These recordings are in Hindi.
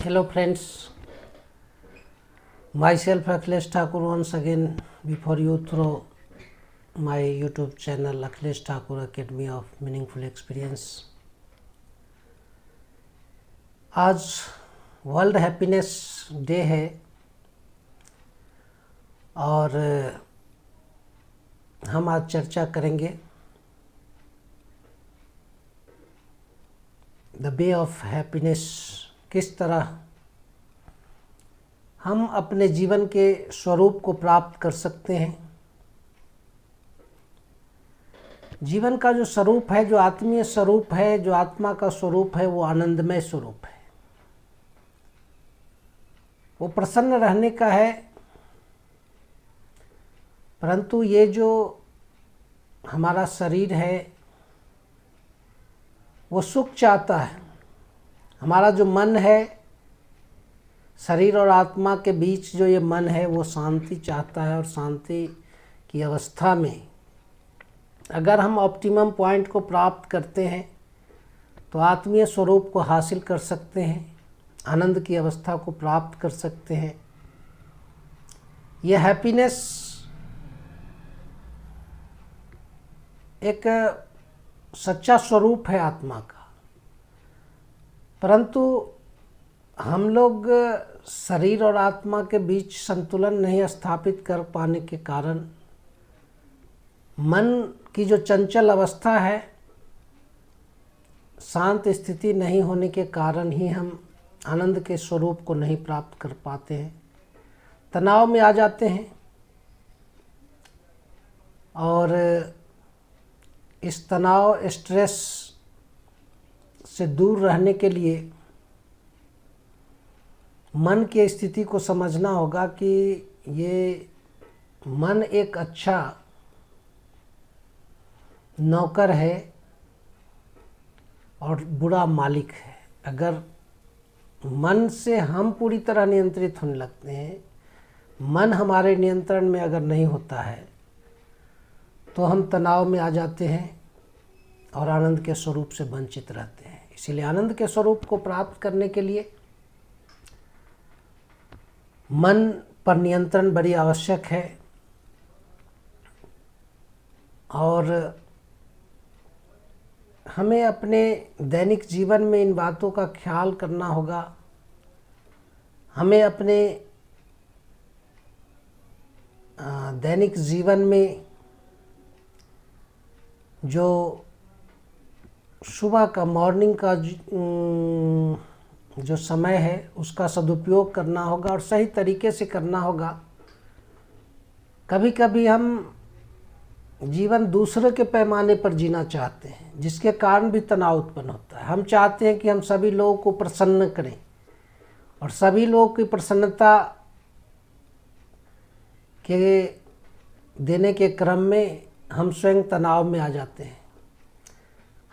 Hello friends, myself Akhilesh Thakur once again before you through my YouTube channel Akhilesh Thakur Academy of Meaningful Experience। आज वर्ल्ड हैप्पीनेस डे है और हम आज चर्चा करेंगे द वे ऑफ हैप्पीनेस, किस तरह हम अपने जीवन के स्वरूप को प्राप्त कर सकते हैं। जीवन का जो स्वरूप है, जो आत्मीय स्वरूप है, जो आत्मा का स्वरूप है, वो आनंदमय स्वरूप है। वो प्रसन्न रहने का है, परंतु ये जो हमारा शरीर है वो सुख चाहता है। हमारा जो मन है, शरीर और आत्मा के बीच जो ये मन है वो शांति चाहता है, और शांति की अवस्था में अगर हम ऑप्टिमम पॉइंट को प्राप्त करते हैं तो आत्मीय स्वरूप को हासिल कर सकते हैं, आनंद की अवस्था को प्राप्त कर सकते हैं। यह हैप्पीनेस एक सच्चा स्वरूप है आत्मा का, परंतु हम लोग शरीर और आत्मा के बीच संतुलन नहीं स्थापित कर पाने के कारण, मन की जो चंचल अवस्था है, शांत स्थिति नहीं होने के कारण ही हम आनंद के स्वरूप को नहीं प्राप्त कर पाते हैं। तनाव में आ जाते हैं और इस तनाव, स्ट्रेस से दूर रहने के लिए मन की स्थिति को समझना होगा कि ये मन एक अच्छा नौकर है और बुरा मालिक है। अगर मन से हम पूरी तरह नियंत्रित होने लगते हैं, मन हमारे नियंत्रण में अगर नहीं होता है तो हम तनाव में आ जाते हैं और आनंद के स्वरूप से वंचित रहते हैं। इसीलिए आनंद के स्वरूप को प्राप्त करने के लिए मन पर नियंत्रण बड़ी आवश्यक है, और हमें अपने दैनिक जीवन में इन बातों का ख्याल करना होगा। हमें अपने दैनिक जीवन में जो सुबह का, मॉर्निंग का जो समय है उसका सदुपयोग करना होगा और सही तरीके से करना होगा। कभी कभी हम जीवन दूसरे के पैमाने पर जीना चाहते हैं, जिसके कारण भी तनाव उत्पन्न होता है। हम चाहते हैं कि हम सभी लोगों को प्रसन्न करें, और सभी लोगों की प्रसन्नता के देने के क्रम में हम स्वयं तनाव में आ जाते हैं।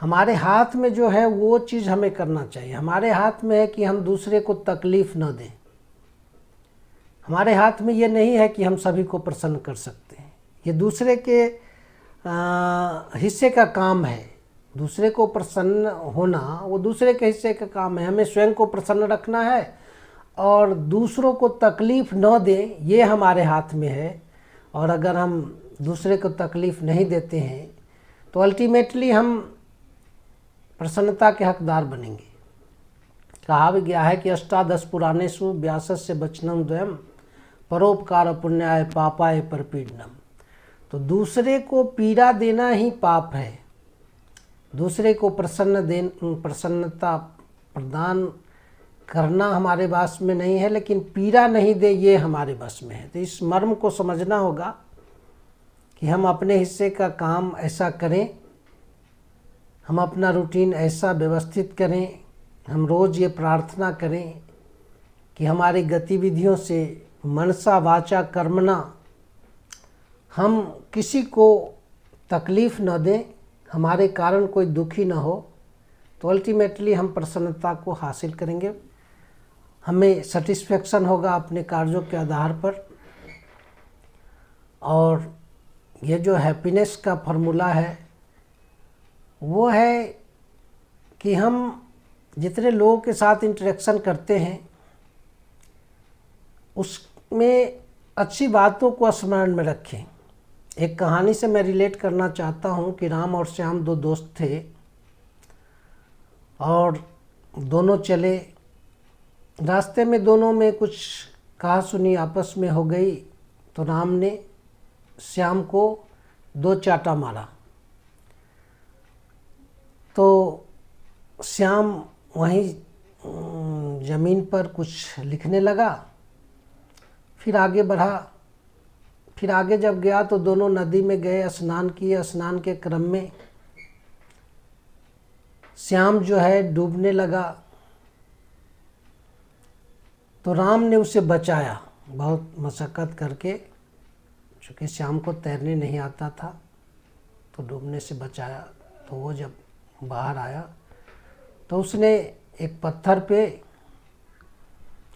हमारे हाथ में जो है वो चीज़ हमें करना चाहिए। हमारे हाथ में है कि हम दूसरे को तकलीफ़ न दें। हमारे हाथ में ये नहीं है कि हम सभी को प्रसन्न कर सकते हैं। ये दूसरे के हिस्से का काम है। दूसरे को प्रसन्न होना वो दूसरे के हिस्से का काम है। हमें स्वयं को प्रसन्न रखना है और दूसरों को तकलीफ़ न दें, ये हमारे हाथ में है। और अगर हम दूसरे को तकलीफ़ नहीं देते हैं तो अल्टीमेटली हम प्रसन्नता के हकदार बनेंगे। कहा भी गया है कि अष्टादश पुराणेषु व्यासस्य वचनम द्वयम परोपकार पुण्याय पापाय परपीडनम। तो दूसरे को पीड़ा देना ही पाप है। दूसरे को प्रसन्नता प्रदान करना हमारे वश में नहीं है, लेकिन पीड़ा नहीं दे ये हमारे वश में है। तो इस मर्म को समझना होगा कि हम अपने हिस्से का काम ऐसा करें, हम अपना रूटीन ऐसा व्यवस्थित करें, हम रोज़ ये प्रार्थना करें कि हमारी गतिविधियों से मनसा वाचा कर्मणा हम किसी को तकलीफ़ न दें, हमारे कारण कोई दुखी न हो, तो अल्टीमेटली हम प्रसन्नता को हासिल करेंगे। हमें सेटिस्फेक्शन होगा अपने कार्यों के आधार पर। और ये जो हैप्पीनेस का फॉर्मूला है वो है कि हम जितने लोगों के साथ इंटरेक्शन करते हैं उसमें अच्छी बातों को स्मरण में रखें। एक कहानी से मैं रिलेट करना चाहता हूँ कि राम और श्याम दो दोस्त थे और दोनों चले, रास्ते में दोनों में कुछ कहा सुनी आपस में हो गई, तो राम ने श्याम को 2 चांटा मारा। तो श्याम वहीं ज़मीन पर कुछ लिखने लगा, फिर आगे बढ़ा। फिर आगे जब गया तो दोनों नदी में गए, स्नान किए। स्नान के क्रम में श्याम जो है डूबने लगा, तो राम ने उसे बचाया बहुत मशक्क़त करके, चूँकि श्याम को तैरने नहीं आता था तो डूबने से बचाया। तो वो जब बाहर आया तो उसने एक पत्थर पे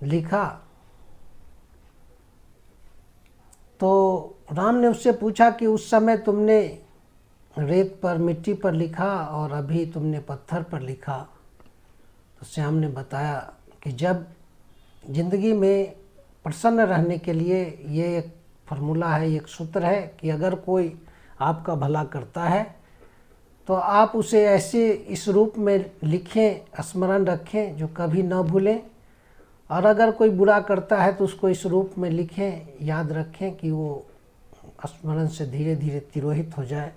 लिखा। तो राम ने उससे पूछा कि उस समय तुमने रेत पर, मिट्टी पर लिखा और अभी तुमने पत्थर पर लिखा। तो श्याम ने बताया कि जब ज़िंदगी में प्रसन्न रहने के लिए ये एक फार्मूला है, एक सूत्र है कि अगर कोई आपका भला करता है तो आप उसे ऐसे इस रूप में लिखें, स्मरण रखें जो कभी न भूलें, और अगर कोई बुरा करता है तो उसको इस रूप में लिखें, याद रखें कि वो स्मरण से धीरे धीरे तिरोहित हो जाए।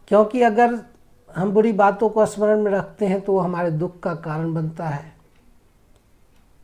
क्योंकि अगर हम बुरी बातों को स्मरण में रखते हैं तो वो हमारे दुख का कारण बनता है,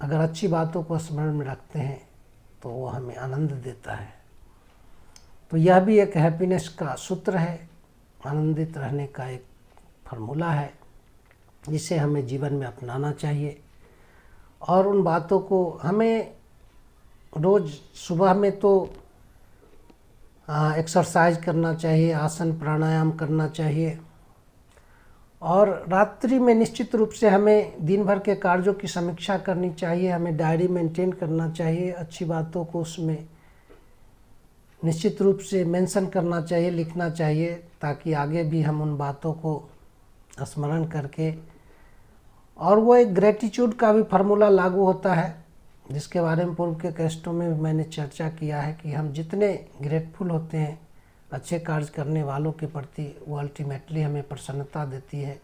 अगर अच्छी बातों को स्मरण में रखते हैं तो वो हमें आनंद देता है। तो यह भी एक हैप्पीनेस का सूत्र है, आनंदित रहने का एक फार्मूला है जिसे हमें जीवन में अपनाना चाहिए। और उन बातों को हमें रोज़ सुबह में तो एक्सरसाइज करना चाहिए, आसन प्राणायाम करना चाहिए, और रात्रि में निश्चित रूप से हमें दिन भर के कार्यों की समीक्षा करनी चाहिए। हमें डायरी मेंटेन करना चाहिए, अच्छी बातों को उसमें निश्चित रूप से मेंशन करना चाहिए, लिखना चाहिए, ताकि आगे भी हम उन बातों को स्मरण करके, और वो एक ग्रेटिट्यूड का भी फार्मूला लागू होता है जिसके बारे में पूर्व के कैस्टों में मैंने चर्चा किया है कि हम जितने ग्रेटफुल होते हैं अच्छे कार्य करने वालों के प्रति, वो अल्टीमेटली हमें प्रसन्नता देती है,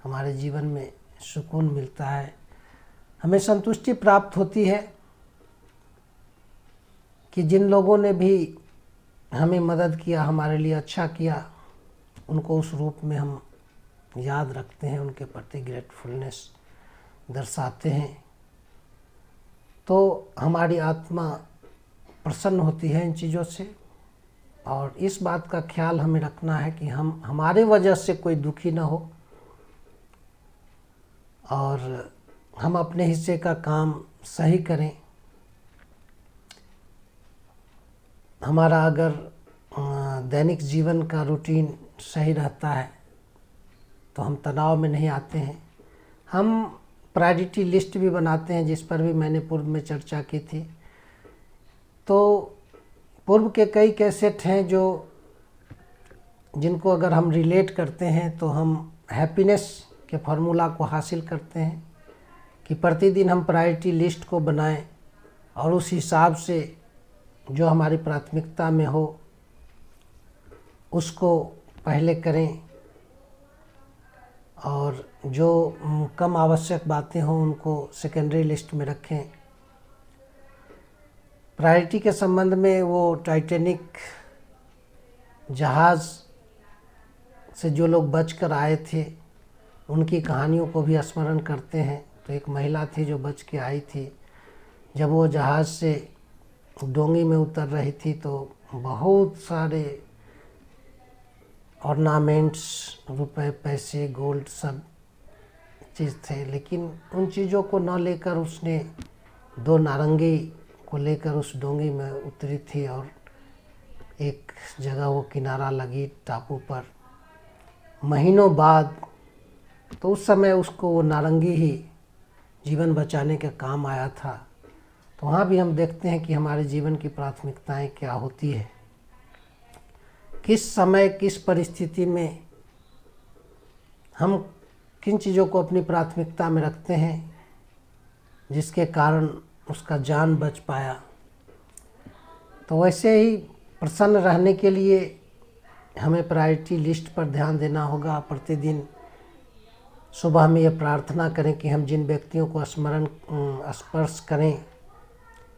हमारे जीवन में सुकून मिलता है, हमें संतुष्टि प्राप्त होती है कि जिन लोगों ने भी हमें मदद किया, हमारे लिए अच्छा किया, उनको उस रूप में हम याद रखते हैं, उनके प्रति ग्रेटफुलनेस दर्शाते हैं, तो हमारी आत्मा प्रसन्न होती है इन चीज़ों से। और इस बात का ख्याल हमें रखना है कि हम हमारे वजह से कोई दुखी ना हो, और हम अपने हिस्से का काम सही करें। हमारा अगर दैनिक जीवन का रूटीन सही रहता है तो हम तनाव में नहीं आते हैं। हम प्रायोरिटी लिस्ट भी बनाते हैं, जिस पर भी मैंने पूर्व में चर्चा की थी। तो पूर्व के कई कैसेट हैं जिनको अगर हम रिलेट करते हैं तो हम हैप्पीनेस के फार्मूला को हासिल करते हैं कि प्रतिदिन हम प्रायोरिटी लिस्ट को बनाएं और उस हिसाब से जो हमारी प्राथमिकता में हो उसको पहले करें, और जो कम आवश्यक बातें हों उनको सेकेंडरी लिस्ट में रखें। प्रायोरिटी के संबंध में वो टाइटैनिक जहाज़ से जो लोग बचकर आए थे उनकी कहानियों को भी स्मरण करते हैं। तो एक महिला थी जो बच के आई थी, जब वो जहाज़ से डोंगी में उतर रही थी तो बहुत सारे ऑर्नामेंट्स, रुपए, पैसे, गोल्ड सब चीज़ थे, लेकिन उन चीज़ों को न लेकर उसने 2 नारंगी को लेकर उस डोंगी में उतरी थी, और एक जगह वो किनारा लगी टापू पर महीनों बाद। तो उस समय उसको वो नारंगी ही जीवन बचाने के काम आया था। तो वहाँ भी हम देखते हैं कि हमारे जीवन की प्राथमिकताएं क्या होती है, किस समय किस परिस्थिति में हम किन चीज़ों को अपनी प्राथमिकता में रखते हैं, जिसके कारण उसका जान बच पाया। तो वैसे ही प्रसन्न रहने के लिए हमें प्रायोरिटी लिस्ट पर ध्यान देना होगा। प्रतिदिन सुबह में ये प्रार्थना करें कि हम जिन व्यक्तियों को स्पर्श करें,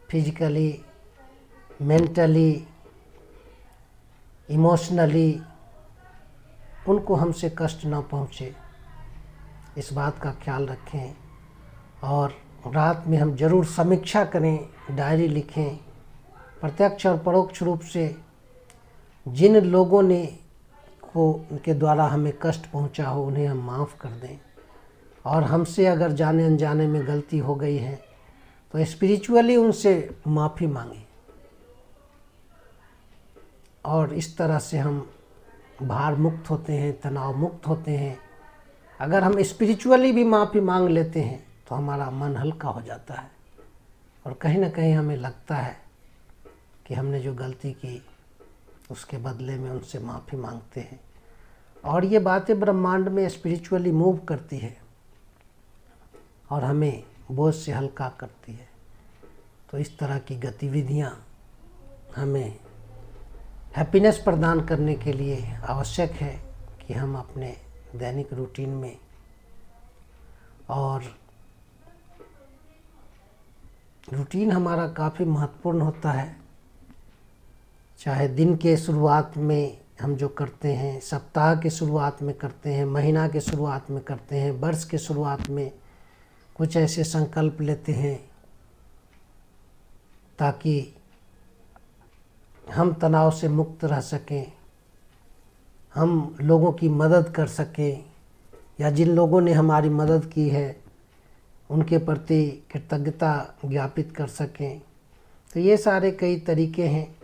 फिजिकली, मेंटली, इमोशनली, उनको हमसे कष्ट ना पहुँचे, इस बात का ख्याल रखें। और रात में हम ज़रूर समीक्षा करें, डायरी लिखें। प्रत्यक्ष और परोक्ष रूप से जिन लोगों ने उनके द्वारा हमें कष्ट पहुंचा हो उन्हें हम माफ़ कर दें। और हमसे अगर जाने अनजाने में गलती हो गई है तो स्पिरिचुअली उनसे माफ़ी मांगें। और इस तरह से हम भार मुक्त होते हैं, तनाव मुक्त होते हैं। अगर हम स्पिरिचुअली भी माफ़ी मांग लेते हैं तो हमारा मन हल्का हो जाता है और कहीं ना कहीं हमें लगता है कि हमने जो गलती की उसके बदले में उनसे माफ़ी मांगते हैं। और ये बातें ब्रह्मांड में स्पिरिचुअली मूव करती है और हमें बोझ से हल्का करती है। तो इस तरह की गतिविधियाँ हमें हैप्पीनेस प्रदान करने के लिए आवश्यक है कि हम अपने दैनिक रूटीन में, और रूटीन हमारा काफ़ी महत्वपूर्ण होता है। चाहे दिन के शुरुआत में हम जो करते हैं, सप्ताह के शुरुआत में करते हैं, महीना के शुरुआत में करते हैं, वर्ष के शुरुआत में कुछ ऐसे संकल्प लेते हैं ताकि हम तनाव से मुक्त रह सकें, हम लोगों की मदद कर सकें, या जिन लोगों ने हमारी मदद की है उनके प्रति कृतज्ञता ज्ञापित कर सकें। तो ये सारे कई तरीके हैं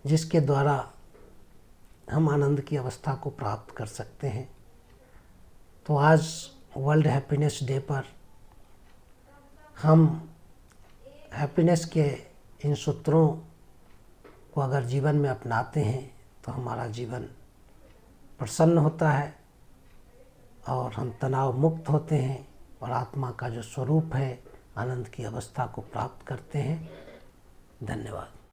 जिसके द्वारा हम आनंद की अवस्था को प्राप्त कर सकते हैं। तो आज वर्ल्ड हैप्पीनेस डे पर हम हैप्पीनेस के इन सूत्रों को अगर जीवन में अपनाते हैं तो हमारा जीवन प्रसन्न होता है और हम तनाव मुक्त होते हैं और आत्मा का जो स्वरूप है आनंद की अवस्था को प्राप्त करते हैं। धन्यवाद।